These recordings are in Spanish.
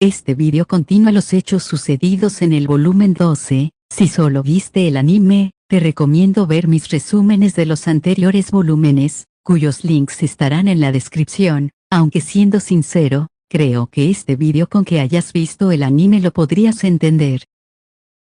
Este vídeo continúa los hechos sucedidos en el volumen 12. Si solo viste el anime, te recomiendo ver mis resúmenes de los anteriores volúmenes, cuyos links estarán en la descripción, aunque siendo sincero, creo que este vídeo con que hayas visto el anime lo podrías entender.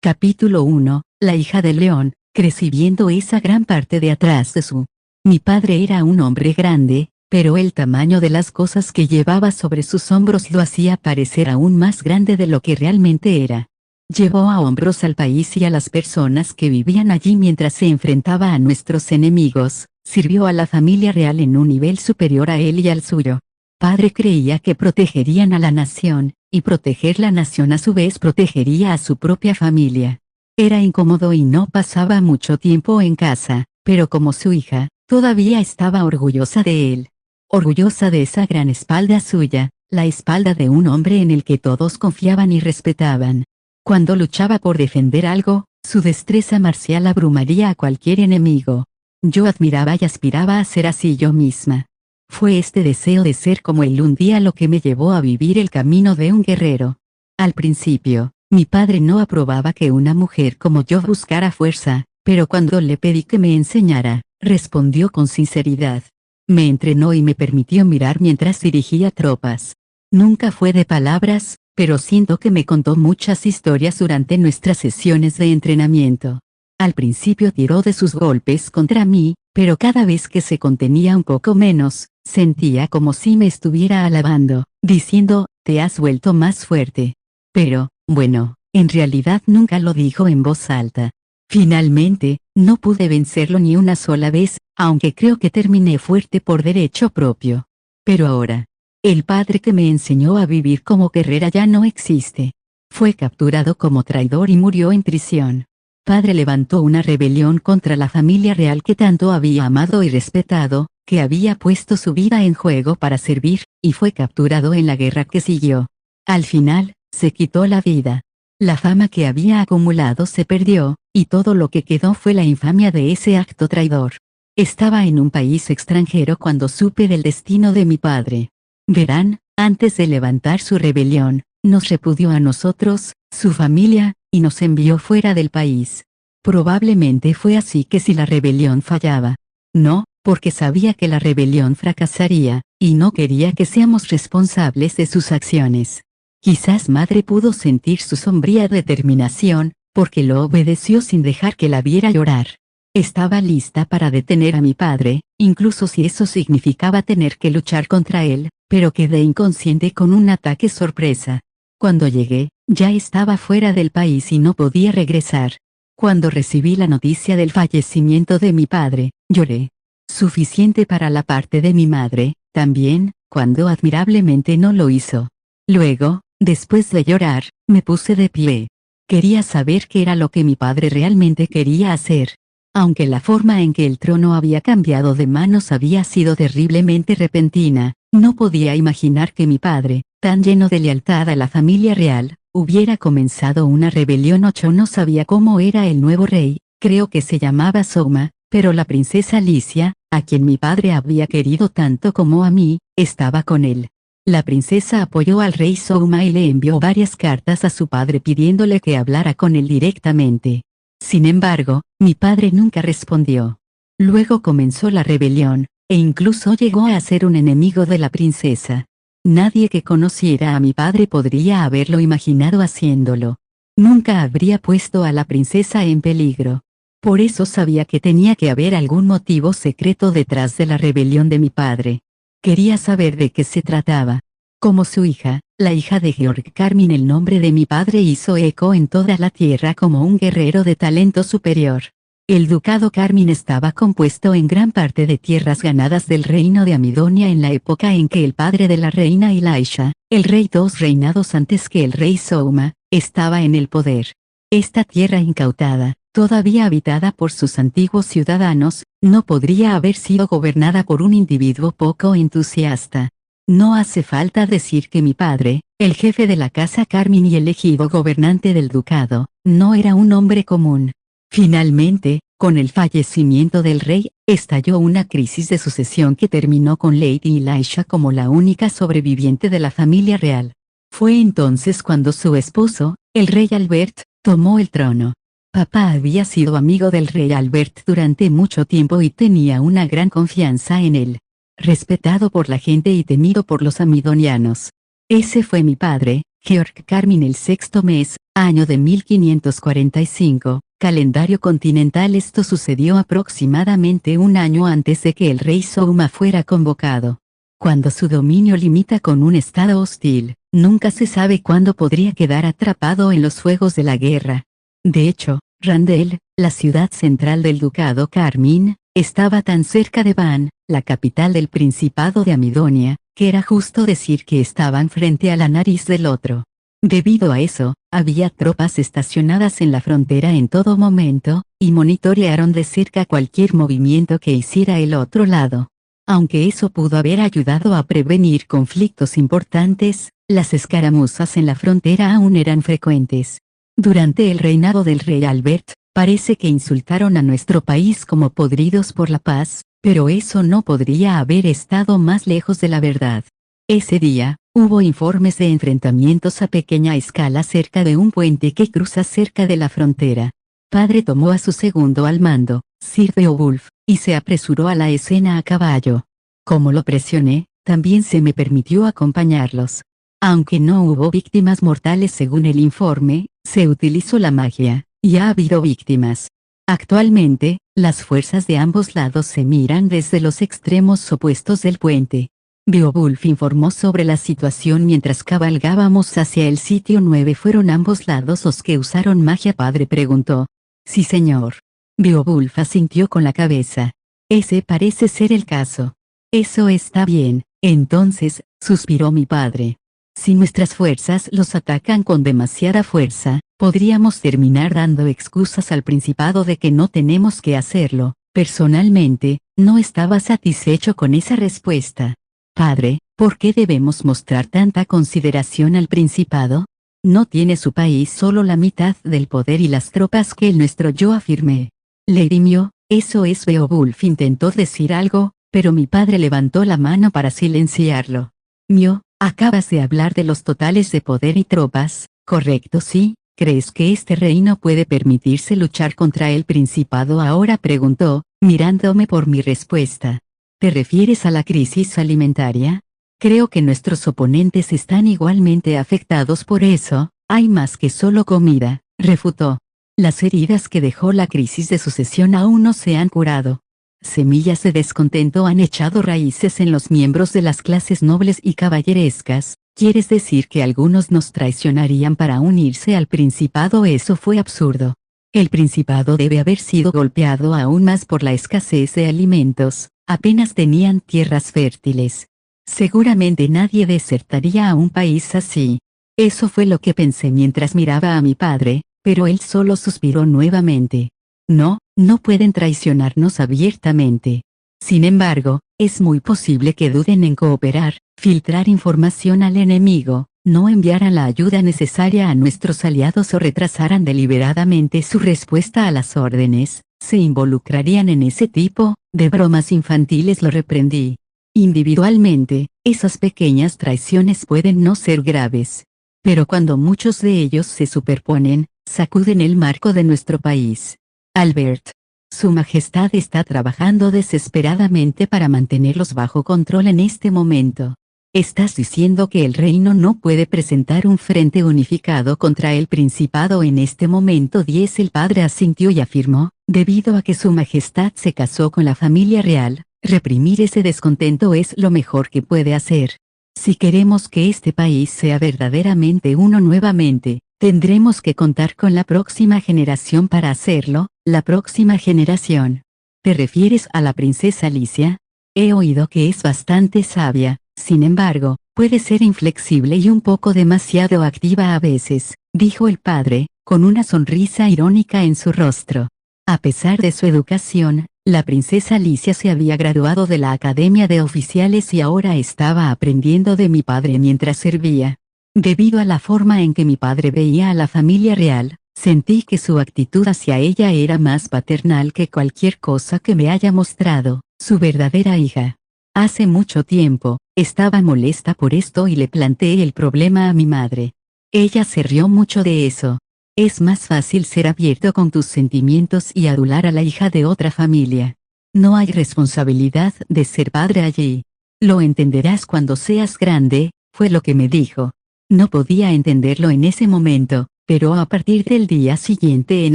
Capítulo 1. La hija del león. Crecí viendo esa gran parte de atrás de su. Mi padre era un hombre grande, pero el tamaño de las cosas que llevaba sobre sus hombros lo hacía parecer aún más grande de lo que realmente era. Llevó a hombros al país y a las personas que vivían allí mientras se enfrentaba a nuestros enemigos, sirvió a la familia real en un nivel superior a él y al suyo. Padre creía que protegerían a la nación, y proteger la nación a su vez protegería a su propia familia. Era incómodo y no pasaba mucho tiempo en casa, pero como su hija, todavía estaba orgullosa de él. Orgullosa de esa gran espalda suya, la espalda de un hombre en el que todos confiaban y respetaban. Cuando luchaba por defender algo, su destreza marcial abrumaría a cualquier enemigo. Yo admiraba y aspiraba a ser así yo misma. Fue este deseo de ser como él un día lo que me llevó a vivir el camino de un guerrero. Al principio, mi padre no aprobaba que una mujer como yo buscara fuerza, pero cuando le pedí que me enseñara, respondió con sinceridad. Me entrenó y me permitió mirar mientras dirigía tropas. Nunca fue de palabras, pero siento que me contó muchas historias durante nuestras sesiones de entrenamiento. Al principio tiró de sus golpes contra mí, pero cada vez que se contenía un poco menos, sentía como si me estuviera alabando, diciendo, te has vuelto más fuerte. Pero, bueno, en realidad nunca lo dijo en voz alta. Finalmente, no pude vencerlo ni una sola vez, aunque creo que terminé fuerte por derecho propio. Pero ahora, el padre que me enseñó a vivir como guerrera ya no existe. Fue capturado como traidor y murió en prisión. Padre levantó una rebelión contra la familia real que tanto había amado y respetado, que había puesto su vida en juego para servir, y fue capturado en la guerra que siguió. Al final, se quitó la vida. La fama que había acumulado se perdió, y todo lo que quedó fue la infamia de ese acto traidor. Estaba en un país extranjero cuando supe del destino de mi padre. Verán, antes de levantar su rebelión, nos repudió a nosotros, su familia, y nos envió fuera del país. Probablemente fue así que si la rebelión fallaba. No, porque sabía que la rebelión fracasaría, y no quería que seamos responsables de sus acciones. Quizás madre pudo sentir su sombría determinación, porque lo obedeció sin dejar que la viera llorar. Estaba lista para detener a mi padre, incluso si eso significaba tener que luchar contra él, pero quedé inconsciente con un ataque sorpresa. Cuando llegué, ya estaba fuera del país y no podía regresar. Cuando recibí la noticia del fallecimiento de mi padre, lloré. Suficiente para la parte de mi madre, también, cuando admirablemente no lo hizo. Luego, después de llorar, me puse de pie. Quería saber qué era lo que mi padre realmente quería hacer. Aunque la forma en que el trono había cambiado de manos había sido terriblemente repentina, no podía imaginar que mi padre, tan lleno de lealtad a la familia real, hubiera comenzado una rebelión. Yo no sabía cómo era el nuevo rey, creo que se llamaba Souma, pero la princesa Alicia, a quien mi padre había querido tanto como a mí, estaba con él. La princesa apoyó al rey Souma y le envió varias cartas a su padre pidiéndole que hablara con él directamente. Sin embargo, mi padre nunca respondió. Luego comenzó la rebelión, e incluso llegó a ser un enemigo de la princesa. Nadie que conociera a mi padre podría haberlo imaginado haciéndolo. Nunca habría puesto a la princesa en peligro. Por eso sabía que tenía que haber algún motivo secreto detrás de la rebelión de mi padre. Quería saber de qué se trataba. Como su hija, la hija de Georg Carmine, el nombre de mi padre hizo eco en toda la tierra como un guerrero de talento superior. El ducado Carmine estaba compuesto en gran parte de tierras ganadas del reino de Amidonia en la época en que el padre de la reina Elisha, el rey 2 reinados antes que el rey Souma, estaba en el poder. Esta tierra incautada, todavía habitada por sus antiguos ciudadanos, no podría haber sido gobernada por un individuo poco entusiasta. No hace falta decir que mi padre, el jefe de la casa Carmine y elegido gobernante del ducado, no era un hombre común. Finalmente, con el fallecimiento del rey, estalló una crisis de sucesión que terminó con Lady Elisha como la única sobreviviente de la familia real. Fue entonces cuando su esposo, el rey Albert, tomó el trono. Papá había sido amigo del rey Albert durante mucho tiempo y tenía una gran confianza en él. Respetado por la gente y temido por los amidonianos. Ese fue mi padre, Georg Carmin, el sexto mes, año de 1545, calendario continental. Esto sucedió aproximadamente un año antes de que el rey Souma fuera convocado. Cuando su dominio limita con un estado hostil, nunca se sabe cuándo podría quedar atrapado en los fuegos de la guerra. De hecho, Randel, la ciudad central del ducado Carmin, estaba tan cerca de Van, la capital del Principado de Amidonia, que era justo decir que estaban frente a la nariz del otro. Debido a eso, había tropas estacionadas en la frontera en todo momento, y monitorearon de cerca cualquier movimiento que hiciera el otro lado. Aunque eso pudo haber ayudado a prevenir conflictos importantes, las escaramuzas en la frontera aún eran frecuentes. Durante el reinado del rey Albert, parece que insultaron a nuestro país como podridos por la paz, pero eso no podría haber estado más lejos de la verdad. Ese día, hubo informes de enfrentamientos a pequeña escala cerca de un puente que cruza cerca de la frontera. Padre tomó a su segundo al mando, Sir Beowulf, y se apresuró a la escena a caballo. Como lo presioné, también se me permitió acompañarlos. Aunque no hubo víctimas mortales según el informe, se utilizó la magia, y ha habido víctimas. Actualmente, las fuerzas de ambos lados se miran desde los extremos opuestos del puente. Beowulf informó sobre la situación mientras cabalgábamos hacia el sitio 9. ¿Fueron ambos lados los que usaron magia? Padre preguntó. Sí, señor. Beowulf asintió con la cabeza. Ese parece ser el caso. Eso está bien, entonces, suspiró mi padre. Si nuestras fuerzas los atacan con demasiada fuerza, podríamos terminar dando excusas al Principado de que no tenemos que hacerlo. Personalmente, no estaba satisfecho con esa respuesta. Padre, ¿por qué debemos mostrar tanta consideración al Principado? No tiene su país solo la mitad del poder y las tropas que el nuestro, yo afirmé. Lady Mio, eso es. Beowulf intentó decir algo, pero mi padre levantó la mano para silenciarlo. Mio, acabas de hablar de los totales de poder y tropas, ¿correcto? Sí. ¿Crees que este reino puede permitirse luchar contra el Principado ahora? Preguntó, mirándome por mi respuesta. ¿Te refieres a la crisis alimentaria? Creo que nuestros oponentes están igualmente afectados por eso, hay más que solo comida, refutó. Las heridas que dejó la crisis de sucesión aún no se han curado. Semillas de descontento han echado raíces en los miembros de las clases nobles y caballerescas. ¿Quieres decir que algunos nos traicionarían para unirse al Principado? Eso fue absurdo. El Principado debe haber sido golpeado aún más por la escasez de alimentos, apenas tenían tierras fértiles. Seguramente nadie desertaría a un país así. Eso fue lo que pensé mientras miraba a mi padre, pero él solo suspiró nuevamente. No, no pueden traicionarnos abiertamente. Sin embargo, es muy posible que duden en cooperar, filtrar información al enemigo, no enviaran la ayuda necesaria a nuestros aliados o retrasaran deliberadamente su respuesta a las órdenes, se involucrarían en ese tipo de bromas infantiles. Lo reprendí. Individualmente, esas pequeñas traiciones pueden no ser graves. Pero cuando muchos de ellos se superponen, sacuden el marco de nuestro país. Albert. Su Majestad está trabajando desesperadamente para mantenerlos bajo control en este momento. ¿Estás diciendo que el reino no puede presentar un frente unificado contra el Principado en este momento? El padre asintió y afirmó, debido a que Su Majestad se casó con la familia real, reprimir ese descontento es lo mejor que puede hacer. Si queremos que este país sea verdaderamente uno nuevamente, tendremos que contar con la próxima generación para hacerlo. La próxima generación. ¿Te refieres a la princesa Alicia? He oído que es bastante sabia, sin embargo, puede ser inflexible y un poco demasiado activa a veces, dijo el padre, con una sonrisa irónica en su rostro. A pesar de su educación, la princesa Alicia se había graduado de la Academia de Oficiales y ahora estaba aprendiendo de mi padre mientras servía. Debido a la forma en que mi padre veía a la familia real, sentí que su actitud hacia ella era más paternal que cualquier cosa que me haya mostrado, su verdadera hija. Hace mucho tiempo, estaba molesta por esto y le planteé el problema a mi madre. Ella se rió mucho de eso. Es más fácil ser abierto con tus sentimientos y adular a la hija de otra familia. No hay responsabilidad de ser padre allí. Lo entenderás cuando seas grande, fue lo que me dijo. No podía entenderlo en ese momento, pero a partir del día siguiente en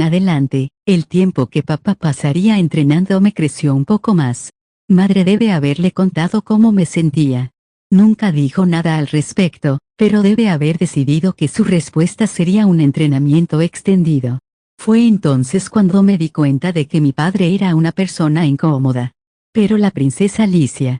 adelante, el tiempo que papá pasaría entrenándome creció un poco más. Madre debe haberle contado cómo me sentía. Nunca dijo nada al respecto, pero debe haber decidido que su respuesta sería un entrenamiento extendido. Fue entonces cuando me di cuenta de que mi padre era una persona incómoda. Pero la princesa Alicia,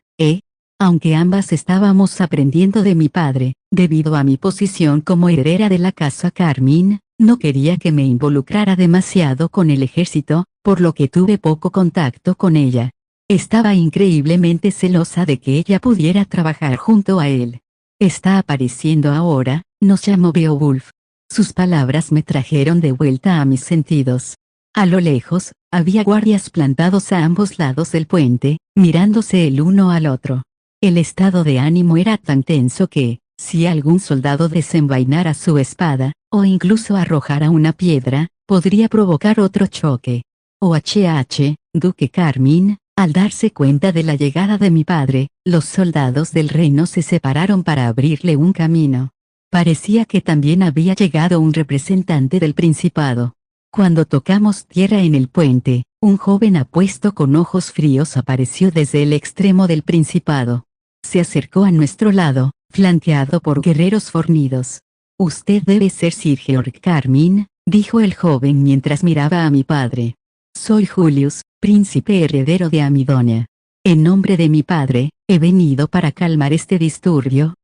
aunque ambas estábamos aprendiendo de mi padre, debido a mi posición como heredera de la casa Carmín, no quería que me involucrara demasiado con el ejército, por lo que tuve poco contacto con ella. Estaba increíblemente celosa de que ella pudiera trabajar junto a él. Está apareciendo ahora, nos llamó Beowulf. Sus palabras me trajeron de vuelta a mis sentidos. A lo lejos, había guardias plantados a ambos lados del puente, mirándose el uno al otro. El estado de ánimo era tan tenso que, si algún soldado desenvainara su espada, o incluso arrojara una piedra, podría provocar otro choque. Duque Carmín, al darse cuenta de la llegada de mi padre, los soldados del reino se separaron para abrirle un camino. Parecía que también había llegado un representante del principado. Cuando tocamos tierra en el puente, un joven apuesto con ojos fríos apareció desde el extremo del principado. Se acercó a nuestro lado, flanqueado por guerreros fornidos. «Usted debe ser Sir Georg Carmín», dijo el joven mientras miraba a mi padre. «Soy Julius, príncipe heredero de Amidonia. En nombre de mi padre, he venido para calmar este disturbio».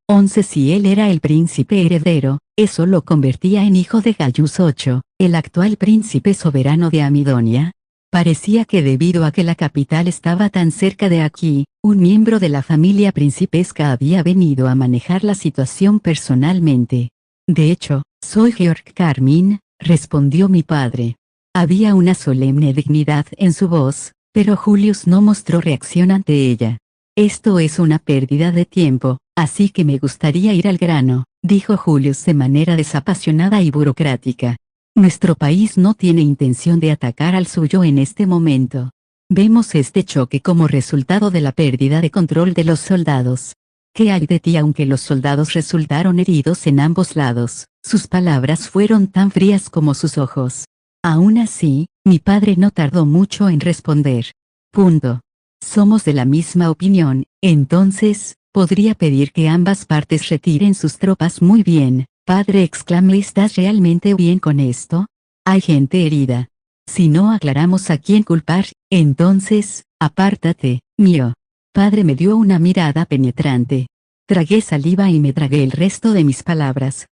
Si él era el príncipe heredero, eso lo convertía en hijo de Gaius VIII, el actual príncipe soberano de Amidonia. Parecía que debido a que la capital estaba tan cerca de aquí, un miembro de la familia principesca había venido a manejar la situación personalmente. «De hecho, soy Georg Carmín», respondió mi padre. Había una solemne dignidad en su voz, pero Julius no mostró reacción ante ella. «Esto es una pérdida de tiempo, así que me gustaría ir al grano», dijo Julius de manera desapasionada y burocrática. «Nuestro país no tiene intención de atacar al suyo en este momento. Vemos este choque como resultado de la pérdida de control de los soldados. ¿Qué hay de ti?» Aunque los soldados resultaron heridos en ambos lados, sus palabras fueron tan frías como sus ojos. Aún así, mi padre no tardó mucho en responder. «Somos de la misma opinión, entonces, podría pedir que ambas partes retiren sus tropas». «Muy bien, padre», exclamé. «¿Estás realmente bien con esto? Hay gente herida. Si no aclaramos a quién culpar, entonces, apártate, mío». Padre me dio una mirada penetrante. Tragué saliva y me tragué el resto de mis palabras.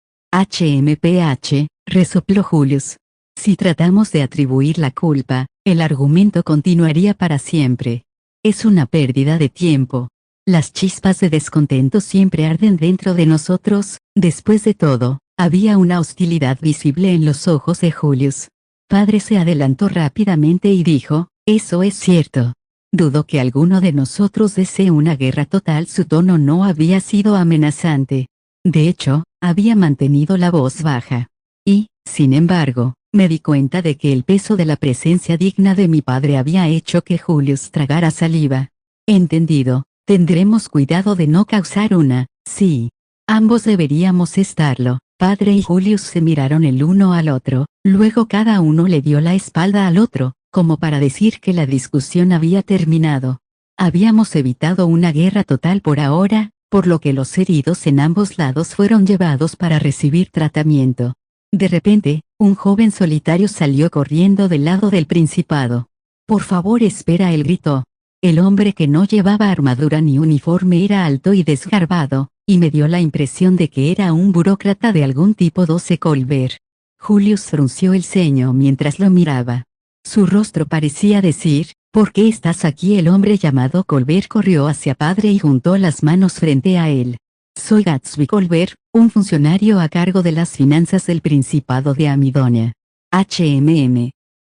Resopló Julius. Si tratamos de atribuir la culpa, el argumento continuaría para siempre. Es una pérdida de tiempo. Las chispas de descontento siempre arden dentro de nosotros. Después de todo, había una hostilidad visible en los ojos de Julius. Padre se adelantó rápidamente y dijo: «Eso es cierto. Dudo que alguno de nosotros desee una guerra total». Su tono no había sido amenazante. De hecho, había mantenido la voz baja. Y, sin embargo, me di cuenta de que el peso de la presencia digna de mi padre había hecho que Julius tragara saliva. «Entendido. Tendremos cuidado de no causar una». «Sí. Ambos deberíamos estarlo». Padre y Julius se miraron el uno al otro, luego cada uno le dio la espalda al otro, como para decir que la discusión había terminado. Habíamos evitado una guerra total por ahora, por lo que los heridos en ambos lados fueron llevados para recibir tratamiento. De repente, un joven solitario salió corriendo del lado del principado. «Por favor, espera», él gritó. El hombre, que no llevaba armadura ni uniforme, era alto y desgarbado, y me dio la impresión de que era un burócrata de algún tipo. Colbert. Julius frunció el ceño mientras lo miraba. Su rostro parecía decir: «¿Por qué estás aquí?». El hombre llamado Colbert corrió hacia padre y juntó las manos frente a él. «Soy Gatsby Colbert, un funcionario a cargo de las finanzas del Principado de Amidonia.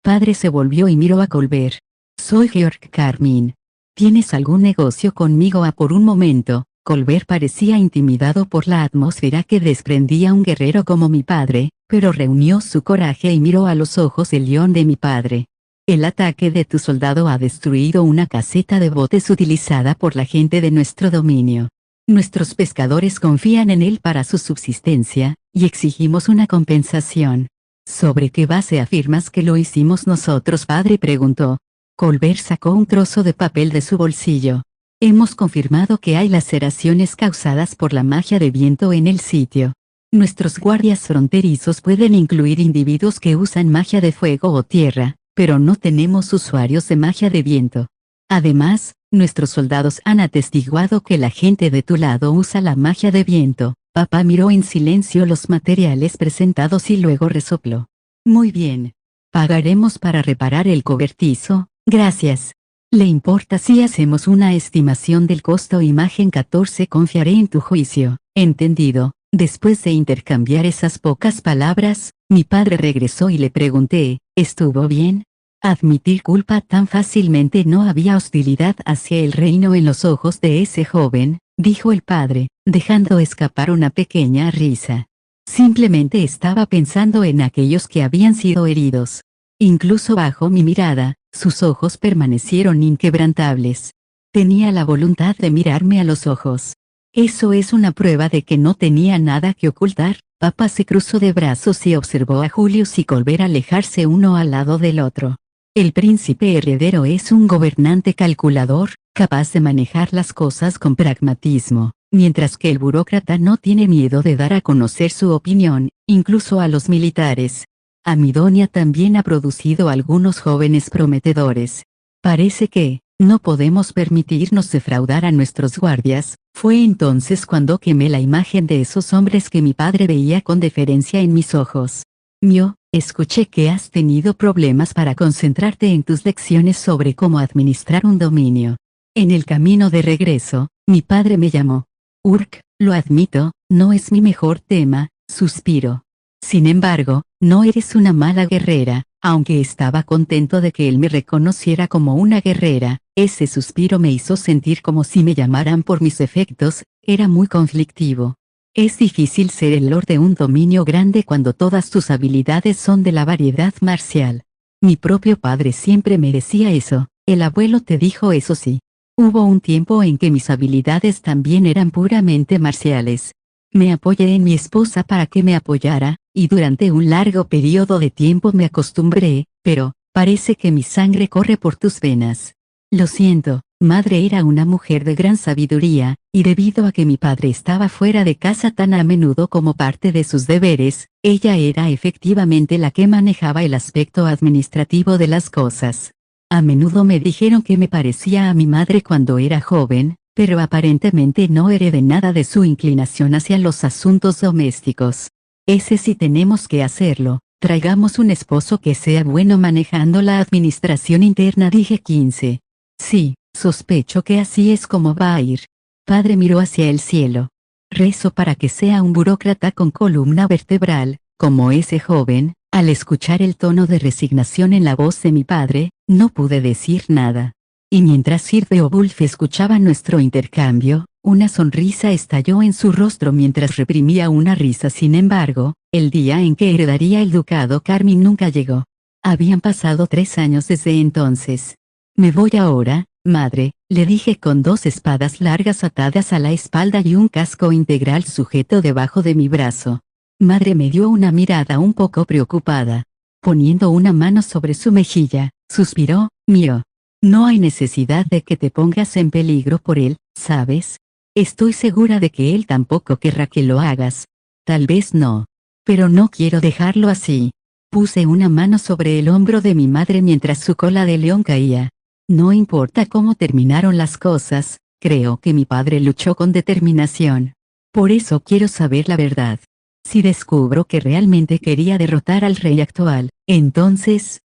Padre se volvió y miró a Colbert. «Soy Georg Carmín». ¿Tienes algún negocio conmigo? Por un momento, Colbert parecía intimidado por la atmósfera que desprendía un guerrero como mi padre, pero reunió su coraje y miró a los ojos el león de mi padre. El ataque de tu soldado ha destruido una caseta de botes utilizada por la gente de nuestro dominio. Nuestros pescadores confían en él para su subsistencia, y exigimos una compensación. ¿Sobre qué base afirmas que lo hicimos nosotros, padre?, preguntó. Colbert sacó un trozo de papel de su bolsillo. Hemos confirmado que hay laceraciones causadas por la magia de viento en el sitio. Nuestros guardias fronterizos pueden incluir individuos que usan magia de fuego o tierra, pero no tenemos usuarios de magia de viento. Además, nuestros soldados han atestiguado que la gente de tu lado usa la magia de viento. Papá miró en silencio los materiales presentados y luego resopló. Muy bien. Pagaremos para reparar el cobertizo, gracias. ¿Le importa si hacemos una estimación del costo? Imagen 14. Confiaré en tu juicio. Entendido. Después de intercambiar esas pocas palabras, mi padre regresó y le pregunté, ¿estuvo bien? Admitir culpa tan fácilmente. No había hostilidad hacia el reino en los ojos de ese joven, dijo el padre, dejando escapar una pequeña risa. Simplemente estaba pensando en aquellos que habían sido heridos. Incluso bajo mi mirada, sus ojos permanecieron inquebrantables. Tenía la voluntad de mirarme a los ojos. Eso es una prueba de que no tenía nada que ocultar. Papá se cruzó de brazos y observó a Julius y Colbert alejarse uno al lado del otro. El príncipe heredero es un gobernante calculador, capaz de manejar las cosas con pragmatismo, mientras que el burócrata no tiene miedo de dar a conocer su opinión, incluso a los militares. Amidonia también ha producido algunos jóvenes prometedores. Parece que, no podemos permitirnos defraudar a nuestros guardias. Fue entonces cuando quemé la imagen de esos hombres que mi padre veía con deferencia en mis ojos. Mio, escuché que has tenido problemas para concentrarte en tus lecciones sobre cómo administrar un dominio. En el camino de regreso, mi padre me llamó. Urk, lo admito, no es mi mejor tema, suspiro. Sin embargo, no eres una mala guerrera. Aunque estaba contento de que él me reconociera como una guerrera, ese suspiro me hizo sentir como si me llamaran por mis efectos. Era muy conflictivo. Es difícil ser el lord de un dominio grande cuando todas tus habilidades son de la variedad marcial. Mi propio padre siempre me decía eso. El abuelo te dijo eso. Sí. Hubo un tiempo en que mis habilidades también eran puramente marciales. Me apoyé en mi esposa para que me apoyara, y durante un largo periodo de tiempo me acostumbré, pero, parece que mi sangre corre por tus venas. Lo siento, madre era una mujer de gran sabiduría, y debido a que mi padre estaba fuera de casa tan a menudo como parte de sus deberes, ella era efectivamente la que manejaba el aspecto administrativo de las cosas. A menudo me dijeron que me parecía a mi madre cuando era joven, pero aparentemente no heredé nada de su inclinación hacia los asuntos domésticos. Ese sí tenemos que hacerlo, traigamos un esposo que sea bueno manejando la administración interna, dije 15. Sí, sospecho que así es como va a ir. Padre miró hacia el cielo. Rezo para que sea un burócrata con columna vertebral, como ese joven. Al escuchar el tono de resignación en la voz de mi padre, no pude decir nada. Y mientras Sir Beowulf escuchaba nuestro intercambio, una sonrisa estalló en su rostro mientras reprimía una risa. Sin embargo, el día en que heredaría el ducado Carmín nunca llegó. Habían pasado 3 años desde entonces. Me voy ahora, madre, le dije con 2 espadas largas atadas a la espalda y un casco integral sujeto debajo de mi brazo. Madre me dio una mirada un poco preocupada. Poniendo una mano sobre su mejilla, suspiró, Mio. No hay necesidad de que te pongas en peligro por él, ¿sabes? Estoy segura de que él tampoco querrá que lo hagas. Tal vez no. Pero no quiero dejarlo así. Puse una mano sobre el hombro de mi madre mientras su cola de león caía. No importa cómo terminaron las cosas, creo que mi padre luchó con determinación. Por eso quiero saber la verdad. Si descubro que realmente quería derrotar al rey actual, entonces,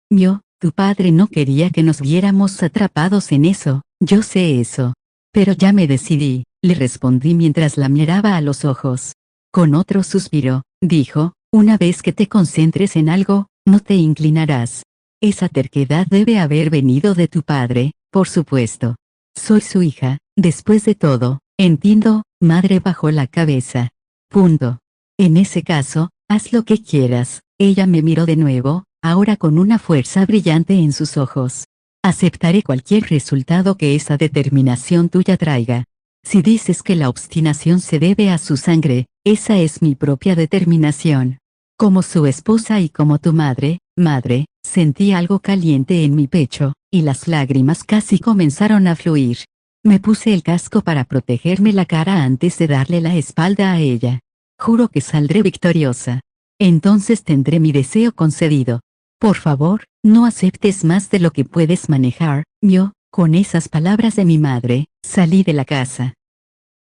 tu padre no quería que nos viéramos atrapados en eso, yo sé eso. Pero ya me decidí, le respondí mientras la miraba a los ojos. Con otro suspiro, dijo, una vez que te concentres en algo, no te inclinarás. Esa terquedad debe haber venido de tu padre, por supuesto. Soy su hija, después de todo, entiendo, madre bajó la cabeza. Punto. En ese caso, haz lo que quieras. Ella me miró de nuevo, ahora con una fuerza brillante en sus ojos. Aceptaré cualquier resultado que esa determinación tuya traiga. Si dices que la obstinación se debe a su sangre, esa es mi propia determinación. Como su esposa y como tu madre, sentí algo caliente en mi pecho, y las lágrimas casi comenzaron a fluir. Me puse el casco para protegerme la cara antes de darle la espalda a ella. Juro que saldré victoriosa. Entonces tendré mi deseo concedido. Por favor, no aceptes más de lo que puedes manejar, Mio. Con esas palabras de mi madre, salí de la casa.